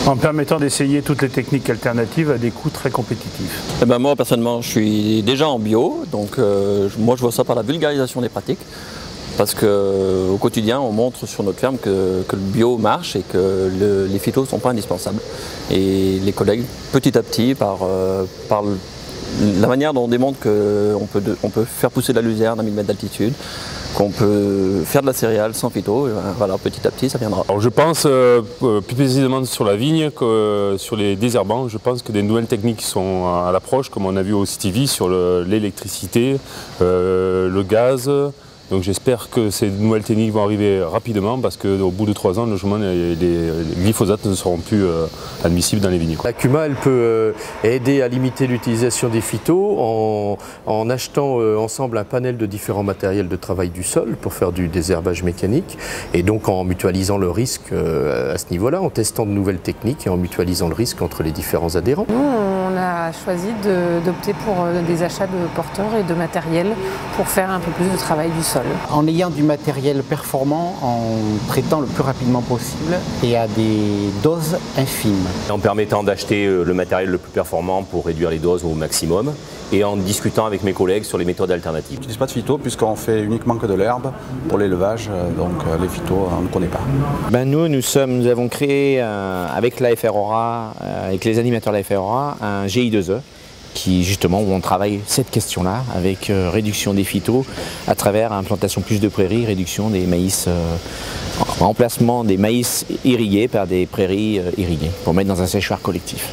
En permettant d'essayer toutes les techniques alternatives à des coûts très compétitifs. Eh ben moi personnellement je suis déjà en bio, donc moi je vois ça par la vulgarisation des pratiques. Parce qu'au quotidien, on montre sur notre ferme que le bio marche et que les phytos ne sont pas indispensables. Et les collègues, petit à petit, par la manière dont on démontre qu'on peut faire pousser de la luzerne à 1000 mètres d'altitude, qu'on peut faire de la céréale sans phyto, voilà, petit à petit ça viendra. Alors je pense plus précisément sur la vigne que sur les désherbants. Je pense que des nouvelles techniques sont à l'approche, comme on a vu au Stevie, sur l'électricité, le gaz. Donc j'espère que ces nouvelles techniques vont arriver rapidement parce qu'au bout de 3 ans, logiquement, les glyphosates ne seront plus admissibles dans les vignes. La CUMA, elle peut aider à limiter l'utilisation des phytos en achetant ensemble un panel de différents matériels de travail du sol pour faire du désherbage mécanique et donc en mutualisant le risque à ce niveau-là, en testant de nouvelles techniques et en mutualisant le risque entre les différents adhérents. Nous, on a choisi d'opter pour des achats de porteurs et de matériel pour faire un peu plus de travail du sol. En ayant du matériel performant, en traitant le plus rapidement possible et à des doses infimes. En permettant d'acheter le matériel le plus performant pour réduire les doses au maximum et en discutant avec mes collègues sur les méthodes alternatives. Je n'utilise pas de phyto puisqu'on fait uniquement que de l'herbe pour l'élevage, donc les phytos on ne connaît pas. Nous avons créé avec la FRORA, avec les animateurs de la FRORA, un GI2E. Où on travaille cette question-là avec réduction des phytos à travers implantation plus de prairies, réduction des maïs, remplacement des maïs irrigués par des prairies irriguées pour mettre dans un séchoir collectif.